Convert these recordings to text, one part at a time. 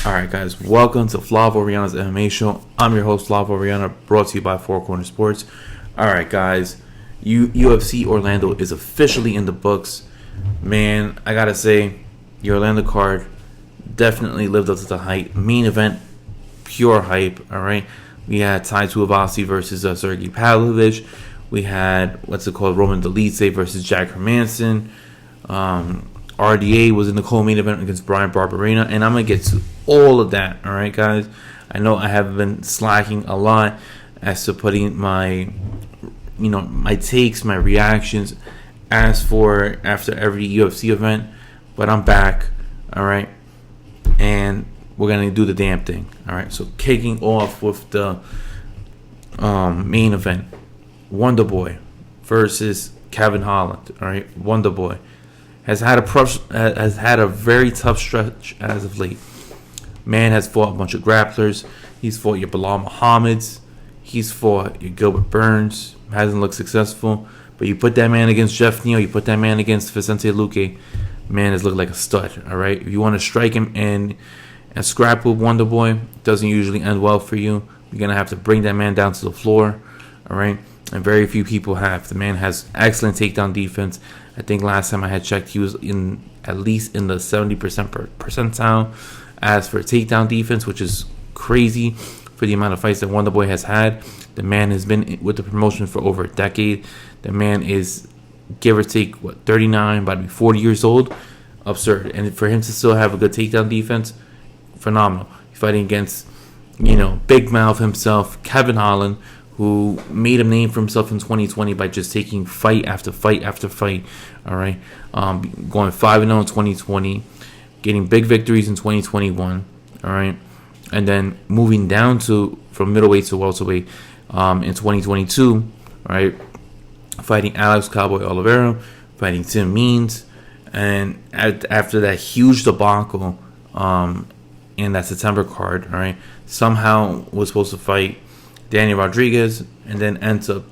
Alright guys, welcome to Flavo Rihanna's MMA show. I'm your host Flavo Rihanna, brought to you by Four Corner Sports. Alright guys, UFC Orlando is officially in the books. Man, I gotta say, the Orlando card definitely lived up to the hype. Main event, pure hype, alright? We had Tai Tuivasa versus Sergey Pavlovich. We had, Roman Dolidze versus Jack Hermanson. RDA was in the co-main event against Brian Barberena, and I'm going to get to all of that, alright guys? I know I have been slacking a lot as to putting my takes, my reactions after every UFC event, but I'm back, alright? And we're going to do the damn thing, alright? So kicking off with the main event, Wonderboy versus Kevin Holland, alright? Wonderboy has had a very tough stretch as of late. Man has fought a bunch of grapplers. He's fought your Bilal Muhammad's. He's fought your Gilbert Burns. Hasn't looked successful. But you put that man against Jeff Neal, you put that man against Vicente Luque, man has looked like a stud. All right. If you want to strike him and scrap with Wonderboy, doesn't usually end well for you. You're gonna have to bring that man down to the floor. All right. And very few people have. The man has excellent takedown defense. I think last time I had checked, he was at least in the 70% percentile as for takedown defense, which is crazy for the amount of fights that Wonderboy has had. The man has been with the promotion for over a decade. The man is, give or take, 39, about to be 40 years old. Absurd. And for him to still have a good takedown defense, phenomenal. He's fighting against, Big Mouth himself, Kevin Holland, who made a name for himself in 2020 by just taking fight after fight after fight. All right, going 5-0 in 2020, getting big victories in 2021. All right, and then moving down from middleweight to welterweight in 2022. All right, fighting Alex Cowboy Oliveira, fighting Tim Means, and after that huge debacle in that September card, all right, somehow was supposed to fight Danny Rodriguez, and then ends up,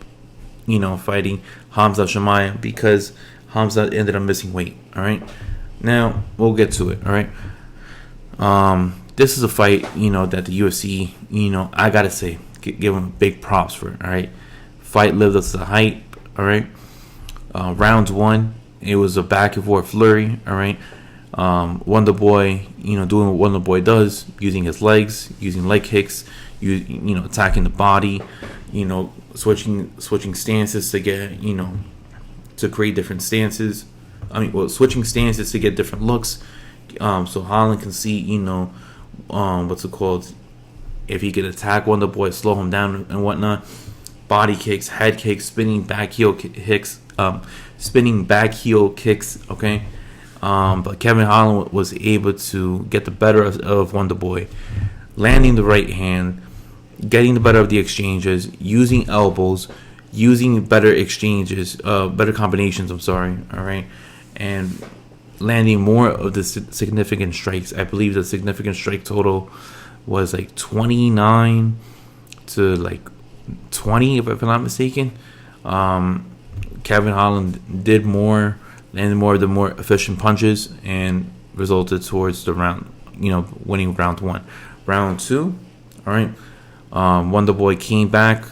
fighting Hamza Chimaev because Hamza ended up missing weight. All right, now we'll get to it. All right, this is a fight, that the UFC, I gotta say, give them big props for it. All right, fight lived up to the hype. All right, round one, it was a back and forth flurry. All right, Wonderboy, doing what Wonderboy does, using his legs, using leg kicks. Attacking the body, switching stances to get, to create different stances. Switching stances to get different looks. So Holland can see, if he could attack Wonderboy, slow him down and whatnot. Body kicks, head kicks, spinning back heel kicks. Okay. But Kevin Holland was able to get the better of Wonderboy, landing the right hand, getting the better of the exchanges, using elbows, using better exchanges, better combinations, all right, and landing more of the significant strikes. I believe the significant strike total was 29 to 20, if I'm not mistaken. Kevin Holland did more, landed more of the more efficient punches, and resulted towards the round, winning round one. Round two, all right, Wonderboy came back,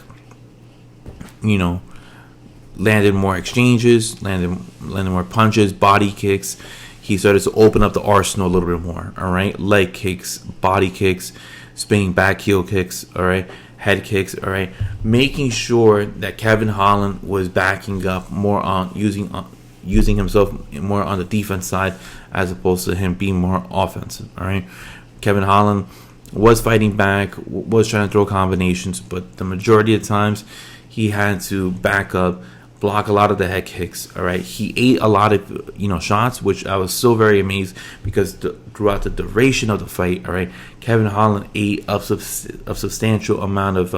landed more exchanges, landed more punches, body kicks. He started to open up the arsenal a little bit more, all right? Leg kicks, body kicks, spinning back heel kicks, all right? Head kicks, all right? Making sure that Kevin Holland was backing up more on using himself more on the defense side as opposed to him being more offensive, all right? Kevin Holland was fighting back, was trying to throw combinations, but the majority of times he had to back up, block a lot of the head kicks. All right, he ate a lot of shots, which I was so very amazed because throughout the duration of the fight, all right, Kevin Holland ate a substantial amount of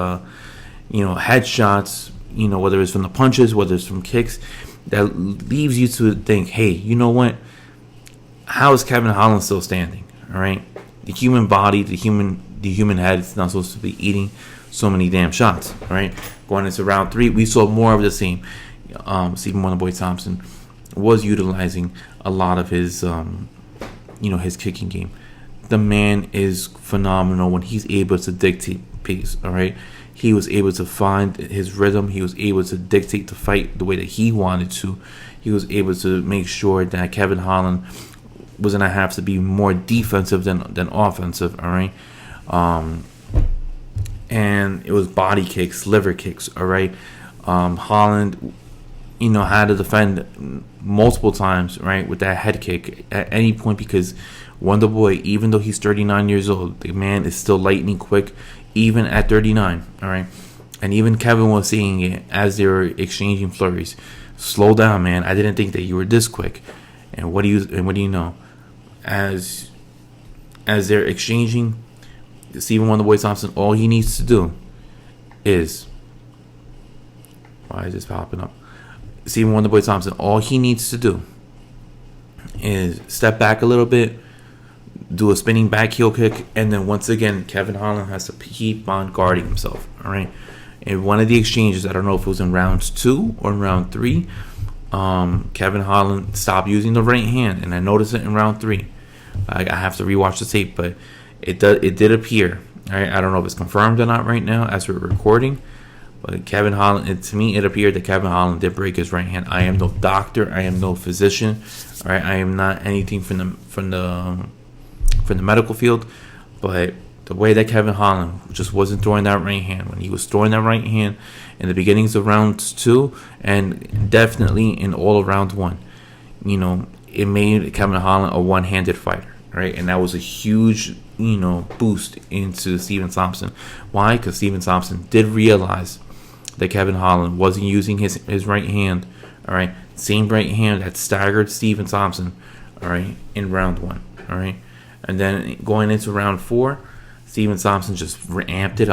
headshots. Whether it's from the punches, whether it's from kicks, that leaves you to think, hey, you know what? How is Kevin Holland still standing? All right. The human body, the human head is not supposed to be eating so many damn shots, right? Going into round three, we saw more of the same. Stephen Wonderboy Thompson was utilizing a lot of his, his kicking game. the man is phenomenal when he's able to dictate pace. All right, he was able to find his rhythm. He was able to dictate the fight the way that he wanted to. He was able to make sure that Kevin Holland was gonna have to be more defensive than offensive. All right, and it was body kicks, liver kicks. All right, Holland, had to defend multiple times, right, with that head kick at any point, because Wonderboy, even though he's 39 years old, the man is still lightning quick, even at 39. All right, and even Kevin was seeing it as they were exchanging flurries. Slow down, man. I didn't think that you were this quick. And what do you know? As they're exchanging, Stephen Wonderboy Thompson, all he needs to do is, why is this popping up? Stephen Wonderboy Thompson, all he needs to do is step back a little bit, do a spinning back heel kick, and then once again, Kevin Holland has to keep on guarding himself. All right. In one of the exchanges, I don't know if it was in round 2 or round 3, Kevin Holland stopped using the right hand, and I noticed it in round 3. I have to rewatch the tape, but it did appear. All right, I don't know if it's confirmed or not right now as we're recording, but Kevin Holland, to me, it appeared that Kevin Holland did break his right hand. I am no doctor. I am no physician. All right, I am not anything from the medical field, but the way that Kevin Holland just wasn't throwing that right hand, when he was throwing that right hand in the beginnings of round 2 and definitely in all of round 1, it made Kevin Holland a one-handed fighter, right? And that was a huge, boost into Stephen Thompson. Why? Because Stephen Thompson did realize that Kevin Holland wasn't using his right hand, all right? Same right hand that staggered Stephen Thompson, all right, in round 1, all right? And then going into round 4, Stephen Thompson just amped it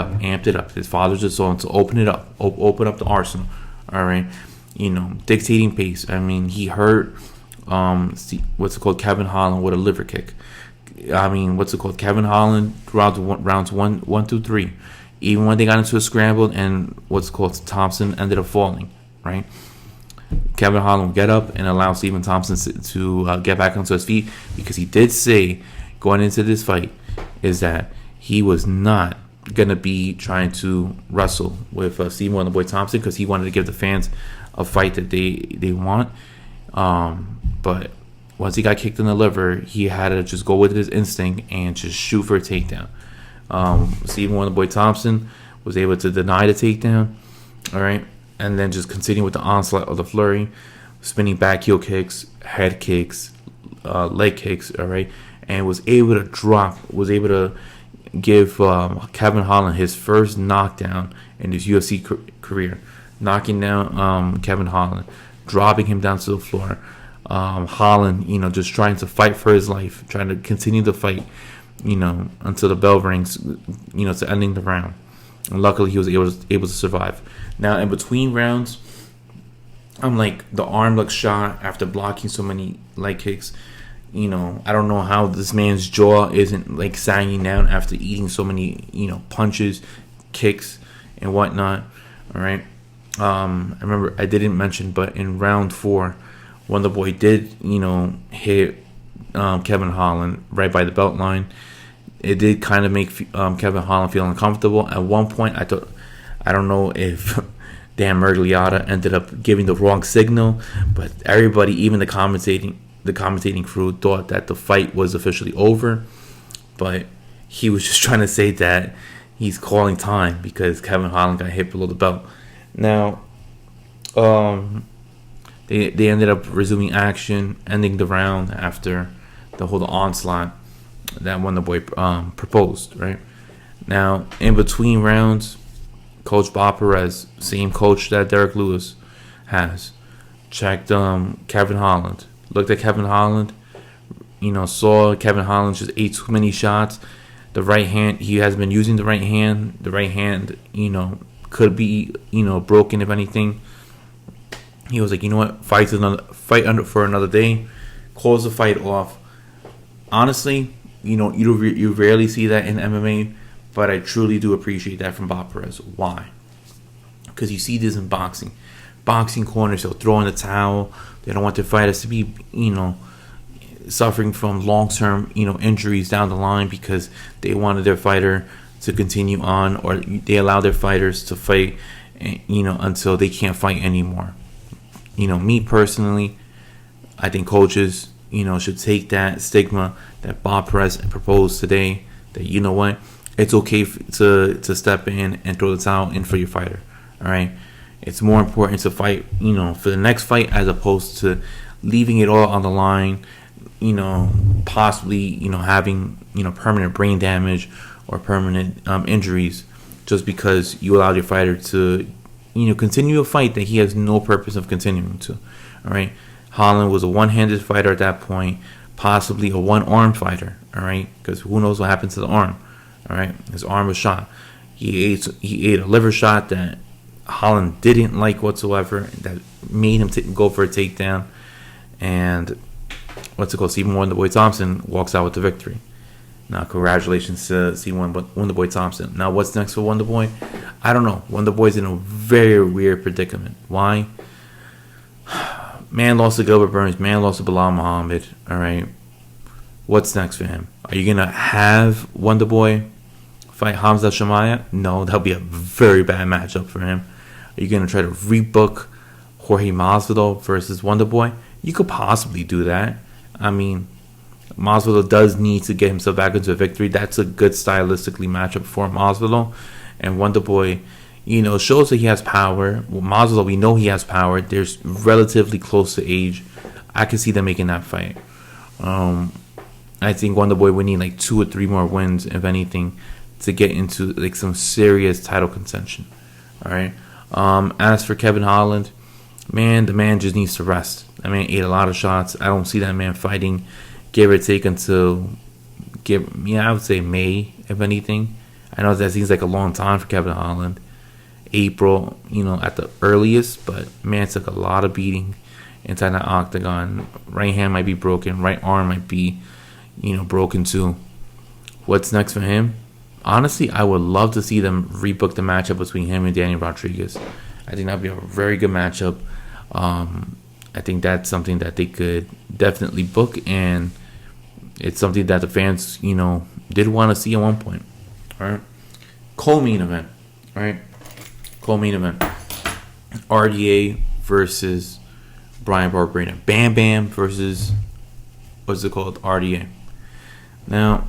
up. His father just told him to open it up, open up the arsenal. All right, dictating pace. I mean, he hurt Kevin Holland with a liver kick. Kevin Holland throughout rounds 1 through 3, even when they got into a scramble and Thompson ended up falling. Right, Kevin Holland would get up and allow Stephen Thompson to get back onto his feet, because he did say going into this fight is that he was not going to be trying to wrestle with Stephen Wonderboy Thompson, because he wanted to give the fans a fight that they want. But once he got kicked in the liver, he had to just go with his instinct and just shoot for a takedown. Stephen Wonderboy Thompson was able to deny the takedown, all right, and then just continue with the onslaught of the flurry, spinning back heel kicks, head kicks, leg kicks, all right, and was able to give Kevin Holland his first knockdown in his UFC career, knocking down Kevin Holland, dropping him down to the floor. Holland, just trying to fight for his life, trying to continue the fight, until the bell rings, to ending the round. And luckily, he was able to survive. Now, in between rounds, I'm like, the arm looked shot after blocking so many leg kicks. I don't know how this man's jaw isn't like sagging down after eating so many, punches, kicks, and whatnot. All right. I remember I didn't mention, but in round 4, Wonderboy did, hit Kevin Holland right by the belt line. It did kind of make Kevin Holland feel uncomfortable. At one point, I don't know if Dan Mergliotta ended up giving the wrong signal, but everybody, even the commentating crew, thought that the fight was officially over, but he was just trying to say that he's calling time because Kevin Holland got hit below the belt. Now, they ended up resuming action, ending the round after the whole onslaught that Wonderboy proposed. Right now, in between rounds, Coach Bob Perez, same coach that Derek Lewis has, checked Kevin Holland. Looked at Kevin Holland, saw Kevin Holland just ate too many shots. The right hand, he has been using the right hand. The right hand, could be, broken if anything. He was like, you know what, fight for another day. Calls the fight off. Honestly, you rarely see that in MMA, but I truly do appreciate that from Bob Perez. Why? Because you see this in boxing. Boxing corners, they'll throw in the towel. They don't want their fighters to be, suffering from long-term, injuries down the line because they wanted their fighter to continue on, or they allow their fighters to fight, until they can't fight anymore. Me personally, I think coaches, should take that stigma that Bob Perez proposed today, that, it's okay to step in and throw the towel in for your fighter. All right. It's more important to fight, for the next fight, as opposed to leaving it all on the line, possibly, having, permanent brain damage or permanent injuries just because you allowed your fighter to, continue a fight that he has no purpose of continuing to. All right. Holland was a one-handed fighter at that point, possibly a one-armed fighter. All right. Because who knows what happened to the arm. All right. His arm was shot. He ate a liver shot that Holland didn't like whatsoever, that made him go for a takedown. And Stephen Wonderboy Thompson walks out with the victory. Now, congratulations to Stephen Wonderboy Thompson. Now, what's next for Wonderboy? I don't know. Wonderboy's in a very weird predicament. Why? Man lost to Gilbert Burns. Man lost to Bilal Muhammad. All right. What's next for him? Are you going to have Wonderboy fight Hamza Shamaya? No, that'll be a very bad matchup for him. Are you going to try to rebook Jorge Masvidal versus Wonderboy? You could possibly do that. I mean, Masvidal does need to get himself back into a victory. That's a good stylistically matchup for Masvidal. And Wonderboy, shows that he has power. Well, Masvidal, we know he has power. They're relatively close to age. I can see them making that fight. I think Wonderboy would need like 2 or 3 more wins, if anything, to get into like some serious title contention. All right. As for Kevin Holland, man, the man just needs to rest. That man ate a lot of shots. I don't see that man fighting, give or take, until I would say May, if anything. I know that seems like a long time for Kevin Holland. April, at the earliest, but man took a lot of beating inside that octagon. Right hand might be broken, right arm might be, broken too. What's next for him? Honestly, I would love to see them rebook the matchup between him and Daniel Rodriguez. I think that would be a very good matchup. I think that's something that they could definitely book, and it's something that the fans, did want to see at one point. All right. Co-main event. All right. Co-main event. RDA versus Brian Barberena. Bam Bam versus, RDA. Now,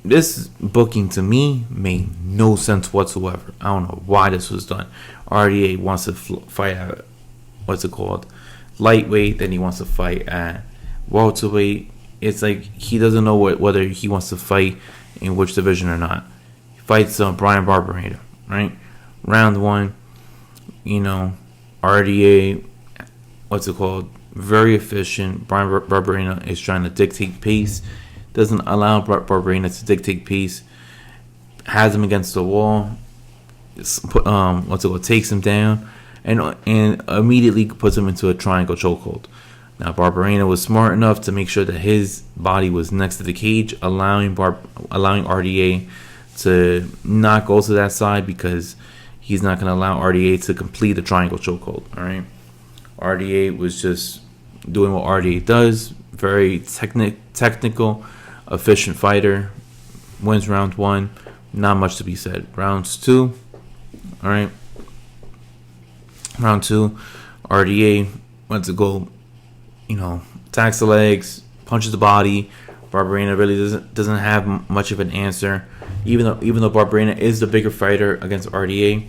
this booking to me made no sense whatsoever. I don't know why this was done. RDA wants to fight at, lightweight, then he wants to fight at welterweight. It's like he doesn't know whether he wants to fight in which division or not. He fights Brian Barberena, right? Round 1, RDA, very efficient. Brian Barberena is trying to dictate pace. Doesn't allow Barberena to dictate pace. Has him against the wall. Takes him down, and immediately puts him into a triangle chokehold. Now Barberena was smart enough to make sure that his body was next to the cage, allowing RDA to not go to that side, because he's not going to allow RDA to complete the triangle chokehold. All right, RDA was just doing what RDA does. Very technical, efficient fighter. Wins round 1. Not much to be said. Rounds 2. All right. Round 2. RDA went to go, attacks the legs, punches the body. Barberena really doesn't have much of an answer. Even though Barberena is the bigger fighter against RDA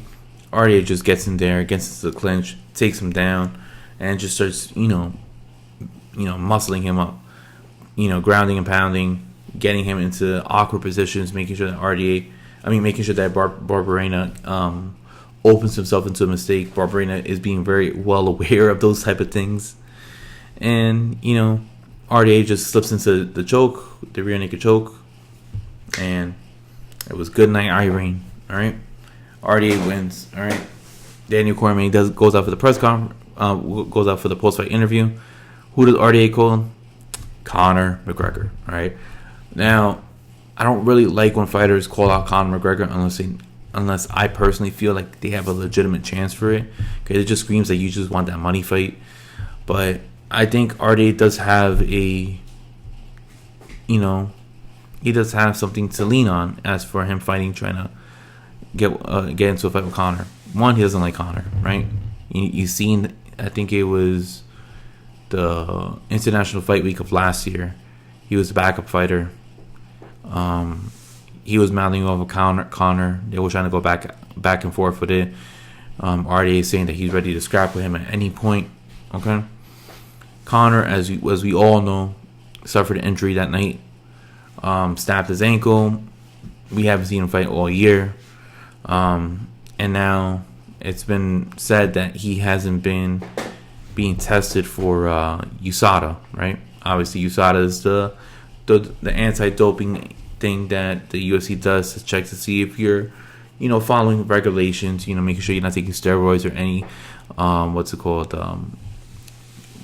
just gets in there, gets into the clinch, takes him down, and just starts, muscling him up, grounding and pounding, getting him into awkward positions, making sure that Barberena opens himself into a mistake. Barberena is being very well aware of those type of things, and RDA just slips into the rear naked choke, and it was good night, Irene. All right, RDA wins. All right, Daniel Cormier goes out for the press conference, goes out for the post-fight interview. Who does RDA call? Conor McGregor. All right. Now, I don't really like when fighters call out Conor McGregor unless I personally feel like they have a legitimate chance for it. Okay, it just screams that you just want that money fight. But I think RDA does have he does have something to lean on as for him trying to get into a fight with Conor. One, he doesn't like Conor, right? You seen, I think it was the International Fight Week of last year. He was a backup fighter. He was mouthing over Conor. They were trying to go back and forth with it. RDA saying that he's ready to scrap with him at any point. Okay. Conor, as we all know, suffered an injury that night. Snapped his ankle. We haven't seen him fight all year. And now it's been said that he hasn't been being tested for USADA, right? Obviously, USADA is the anti-doping thing that the UFC does to check to see if you're, following regulations, making sure you're not taking steroids or any,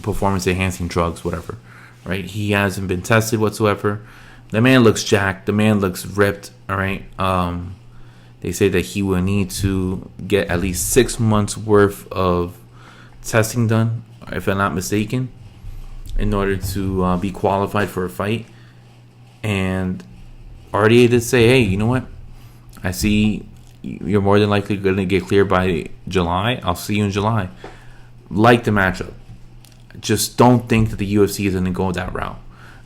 performance-enhancing drugs, whatever, right? He hasn't been tested whatsoever. The man looks jacked. The man looks ripped, all right? They say that he will need to get at least 6 months worth of testing done, if I'm not mistaken, in order to be qualified for a fight. And RDA did say, hey, you know what? I see you're more than likely going to get cleared by July. I'll see you in July. Like the matchup. Just don't think that the UFC is going to go that route.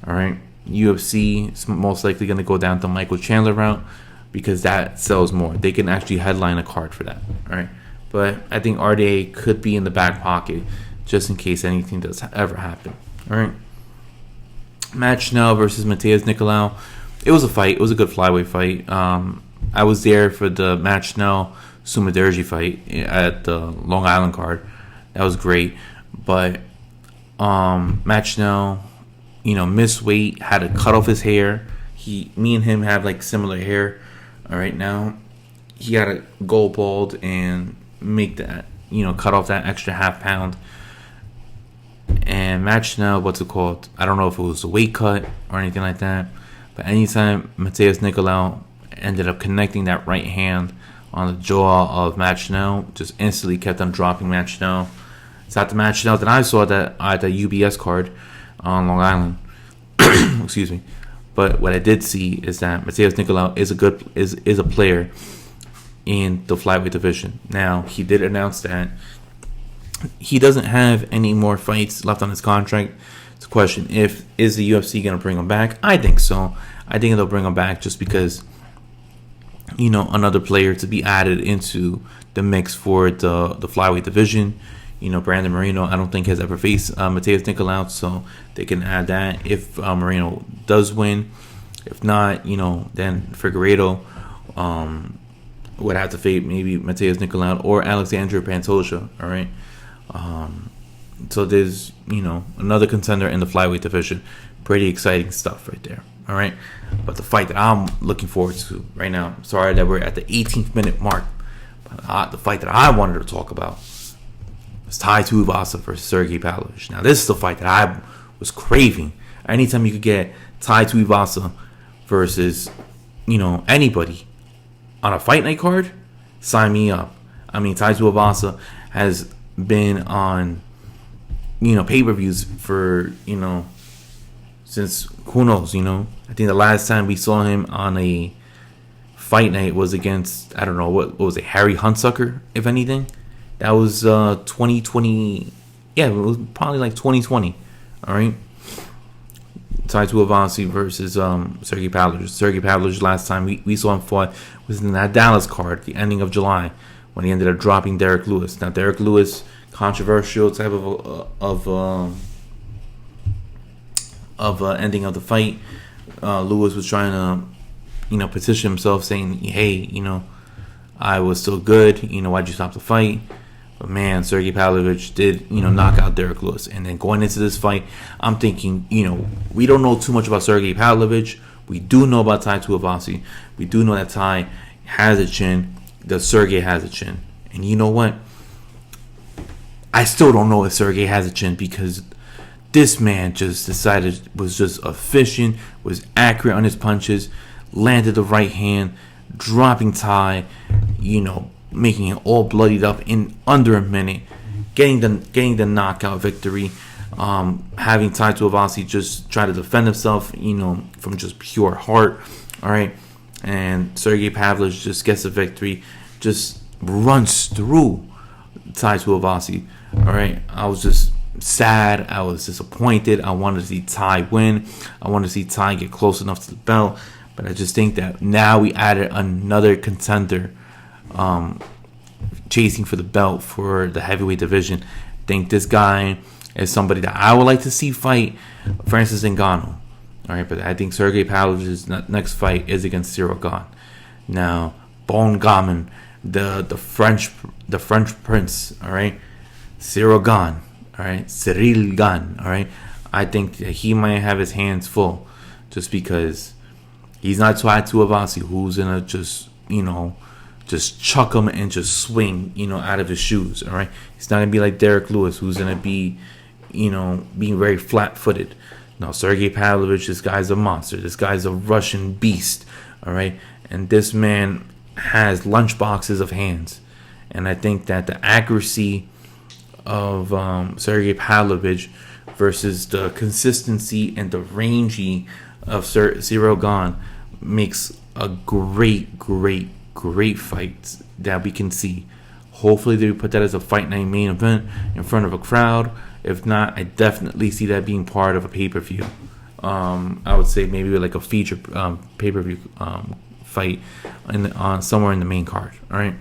All right? UFC is most likely going to go down the Michael Chandler route because that sells more. They can actually headline a card for that. All right? But I think RDA could be in the back pocket just in case anything does ever happen. All right? Matt Schnell versus Mateus Nicolau. It was a fight. It was a good flyweight fight. I was there for the Matt Schnell Sumaderji fight at the Long Island card. That was great. But Matt Schnell, missed weight, had to cut off his hair. Me and him have like similar hair. All right, now he got to go bald and make that, cut off that extra half pound. And Matt Schnell, I don't know if it was a weight cut or anything like that. But anytime Mateus Nicolau ended up connecting that right hand on the jaw of Matt Schnell, just instantly kept on dropping Matt Schnell. It's not the Matt Schnell that I saw that at the UBS card on Long Island. Excuse me. But what I did see is that Mateus Nicolau is a player in the flyweight division. Now, he did announce that he doesn't have any more fights left on his contract. It's a question, is the UFC going to bring him back? I think so. I think they'll bring him back just because, another player to be added into the mix for the flyweight division. Brandon Moreno, I don't think has ever faced Mateus Nicolau, so they can add that if Moreno does win. If not, then Figueiredo would have to face maybe Mateus Nicolau or Alexandre Pantoja, all right? So there's, another contender in the flyweight division. Pretty exciting stuff right there, all right? But the fight that I'm looking forward to right now, sorry that we're at the 18th minute mark, but the fight that I wanted to talk about is Tai Tuivasa versus Sergey Pavlovich. Now, this is the fight that I was craving. Anytime you could get Tai Tuivasa versus, anybody on a fight night card, sign me up. I mean, Tai Tuivasa has been on, pay-per-views for, since who knows, I think the last time we saw him on a fight night was against, I don't know, what was it, Harry Hunsucker, if anything. That was 2020. Yeah, it was probably like 2020. All right. Tai Tuivasa versus Sergey Pavlovich. Sergey Pavlovich, last time we saw him fought was in that Dallas card, the ending of July, when he ended up dropping Derek Lewis. Now, Derek Lewis, controversial type of ending of the fight. Lewis was trying to, petition himself, saying, "Hey, I was still good. Why'd you stop the fight?" But man, Sergey Pavlovich did, knock out Derek Lewis. And then going into this fight, I'm thinking, we don't know too much about Sergey Pavlovich. We do know about Tai Tuivasa. We do know that Tai has a chin, that Sergey has a chin. And you know what? I still don't know if Sergey has a chin because this man just decided, was just efficient, was accurate on his punches, landed the right hand, dropping Tai, making it all bloodied up in under a minute, getting the knockout victory. Having Tai Tuivasa just try to defend himself, from just pure heart. All right. And Sergey Pavlovich just gets the victory, just runs through Tai Tuivasa. All right. I was just sad. I was disappointed. I wanted to see Tai win. I wanted to see Tai get close enough to the belt. But I just think that now we added another contender chasing for the belt for the heavyweight division. I think this guy is somebody that I would like to see fight Francis Ngannou. All right, but I think Sergey Pavlovich's next fight is against Cyril Gane. Now, Bon Gamin, the French prince, all right, Cyril Gane, all right, Cyril Gane, all right. I think that he might have his hands full, just because he's not Tai Tuivasa, who's gonna just chuck him and just swing, out of his shoes. All right, he's not gonna be like Derek Lewis, who's gonna be, being very flat-footed. No, Sergey Pavlovich, this guy's a monster. This guy's a Russian beast. All right, and this man has lunchboxes of hands, and I think that the accuracy of Sergey Pavlovich versus the consistency and the rangy of Cyril Gane makes a great fight that we can see. Hopefully they put that as a fight night main event in front of a crowd. If not, I definitely see that being part of a pay-per-view. I would say maybe like a feature pay-per-view fight somewhere in the main card. All right.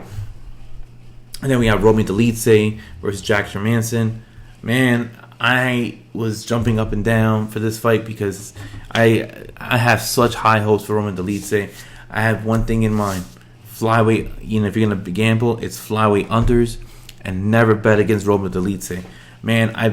And then we have Roman Dolidze versus Jack Hermansson. Man, I was jumping up and down for this fight because I have such high hopes for Roman Dolidze. I have one thing in mind. Flyweight, if you're going to gamble, it's flyweight unders, and never bet against Roman Dolidze. Man, I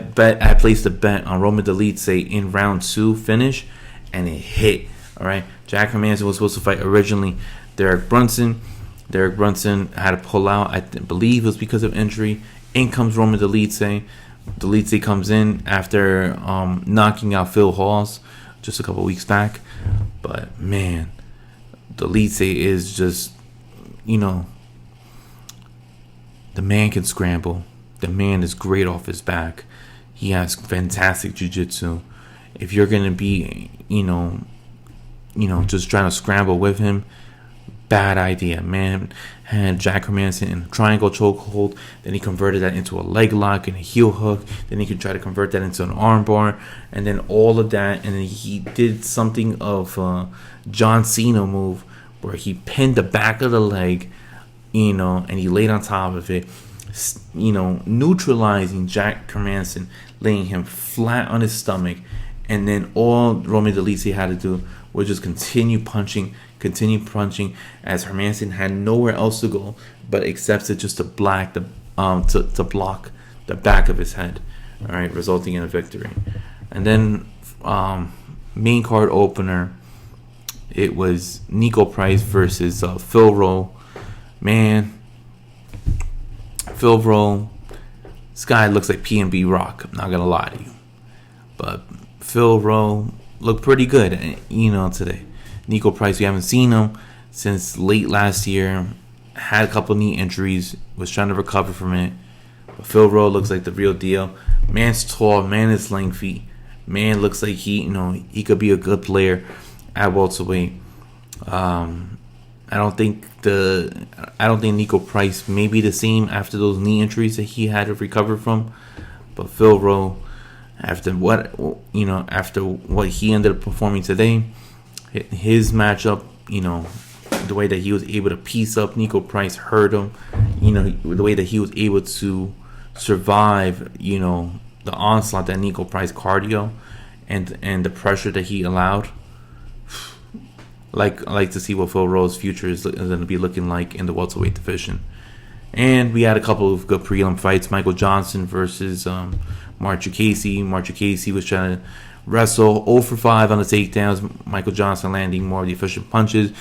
placed a bet on Roman Dolidze in round 2 finish, and it hit. All right, Jack Hermansson was supposed to fight originally Derek Brunson. Derek Brunson had to pull out. I believe it was because of injury. In comes Roman Dolidze. Dolidze comes in after knocking out Phil Hawes just a couple weeks back. But man, Dolidze is just, the man can scramble. The man is great off his back. He has fantastic jiu-jitsu. If you're going to be, just trying to scramble with him, bad idea. Man had Jack Hermansson in a triangle chokehold. Then he converted that into a leg lock and a heel hook. Then he could try to convert that into an arm bar. And then all of that. And then he did something of a John Cena move where he pinned the back of the leg, and he laid on top of it, neutralizing Jack Hermansson, laying him flat on his stomach. And then all Roman Dolidze had to do was just continue punching, as Hermansson had nowhere else to go but except to block the back of his head. All right, resulting in a victory. And then main card opener, it was Nico Price versus Phil Rowe. Man, Phil Rowe, this guy looks like P&B Rock. I'm not gonna lie to you, but Phil Rowe looked pretty good, today. Nico Price, we haven't seen him since late last year. Had a couple knee injuries, was trying to recover from it. But Phil Rowe looks like the real deal. Man's tall, man is lengthy. Man looks like he could be a good player at welterweight. I don't think Nico Price may be the same after those knee injuries that he had to recover from. But Phil Rowe, after what he ended up performing today, his matchup, the way that he was able to piece up Nico Price, hurt him, the way that he was able to survive, the onslaught that Nico Price cardio and the pressure that he allowed. I like to see what Phil Rowe's future is going to be looking like in the welterweight division. And we had a couple of good prelim fights. Michael Johnson versus Marchukasi. Marchukasi was trying to wrestle 0 for 5 on the takedowns. Michael Johnson landing more of the efficient punches.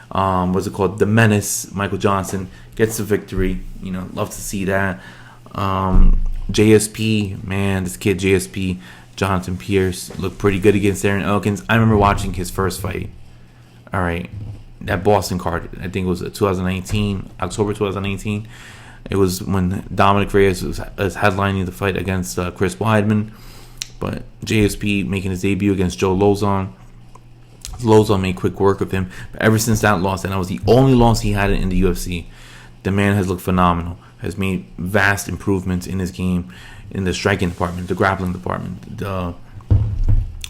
The Menace. Michael Johnson gets the victory. Love to see that. JSP, man, this kid JSP, Jonathan Pierce, looked pretty good against Aaron Elkins. I remember watching his first fight. All right, that Boston card, I think it was October 2018. It was when Dominic Reyes was headlining the fight against Chris Weidman. But JSP making his debut against Joe Lozon. Lozon made quick work of him. But ever since that loss, and that was the only loss he had in the UFC, the man has looked phenomenal. Has made vast improvements in his game, in the striking department, the grappling department,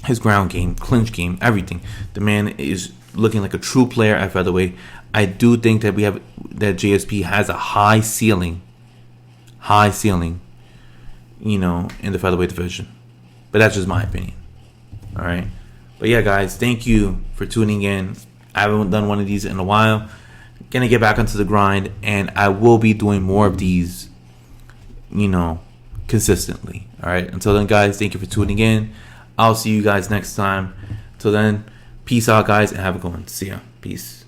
his ground game, clinch game, everything. The man is looking like a true player at featherweight. I do think that JSP has a high ceiling, in the featherweight division. But that's just my opinion. All right. But yeah, guys, thank you for tuning in. I haven't done one of these in a while. Gonna get back onto the grind, and I will be doing more of these, consistently. All right. Until then, guys, thank you for tuning in. I'll see you guys next time. Till then, peace out, guys, and have a good one. See ya. Peace.